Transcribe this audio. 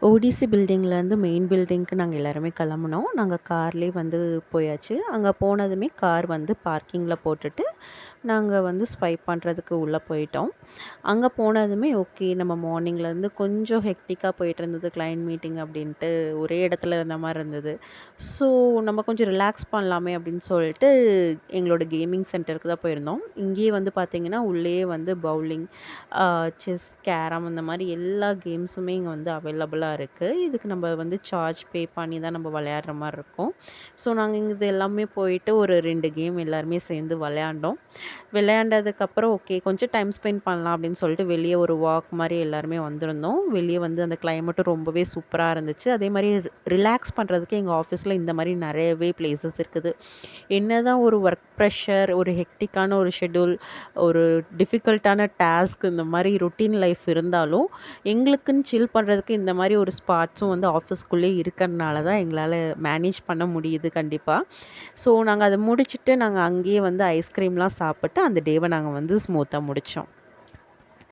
Odissi பில்டிங்லேருந்து main பில்டிங்க்கு நாங்க எல்லாருமே கிளம்புனோம். நாங்க கார்லயே வந்து போயாச்சு. அங்க போனதுமே கார் வந்து பார்க்கிங்கில போட்டுட்டு, நாங்க வந்து ஸ்வைப் பண்ணுறதுக்கு உள்ள போயிட்டோம். அங்க போனதுமே ஓகே நம்ம மார்னிங்லேருந்து கொஞ்சம் ஹெக்டிக்கா போயிட்டுருந்தது. கிளையண்ட் மீட்டிங் அப்படின்ட்டு ஒரே இடத்துல இருந்த மாரி இருந்தது. ஸோ நம்ம கொஞ்சம் ரிலாக்ஸ் பண்ணலாமே அப்படின்னு சொல்லிட்டு எங்களோட கேமிங் சென்டருக்கு தான் போயிருந்தோம். இங்கேயே வந்து பார்த்தீங்கன்னா, உள்ளேயே வந்து பவுலிங், செஸ், கேரம் இந்த மாரி எல்லா கேம்ஸுமே இங்க வந்து அவைலபிளா இருக்கு. இதுக்கு நம்ம வந்து சார்ஜ் பே பண்ணி தான் நம்ம விளையாடுற மாரி இருக்கும். ஸோ நாங்க இது எல்லாமே போயிட்டு ஒரு 2 கேம் எல்லாருமே சேர்ந்து விளையாண்டோம். விளையாண்டதுக்கப்புறம் ஓகே கொஞ்சம் டைம் ஸ்பெண்ட் பண்ணலாம் அப்படின்னு சொல்லிட்டு வெளிய ஒரு வாக் மாரி எல்லாருமே வந்திருந்தோம். வெளிய வந்து அந்த கிளைமேட்டும் ரொம்பவே சூப்பரா இருந்துச்சு. அதே மாரி ரிலாக்ஸ் பண்றதுக்கு எங்க ஆஃபீஸ்ல இந்த மாரி நெறையவே பிளேஸஸ் இருக்குது. என்னதான் ஒரு ஒர்க் ப்ரெஷர், ஒரு ஹெக்டிக்கான ஒரு ஷெட்யூல், ஒரு டிஃபிகல்ட்டான டாஸ்க் இந்த மாரி ரொட்டீன் லைஃப் இருந்தாலும், எங்களுக்குன்னு சில் பண்றதுக்கு இந்த மாரி ஒரு ஸ்பாட்ஸும் வந்து ஆஃபீஸ்க்குள்ளயே இருக்கறனால தான் எங்களால மேனேஜ் பண்ண முடியுது கண்டிப்பா. ஸோ நாங்க அத முடிச்சுட்டு நாங்க அங்கேயே வந்து ஐஸ்கிரீம்லாம் சாப்பிட்டு அந்த டேவ நாங்க வந்து ஸ்மூத்தா முடிச்சோம்.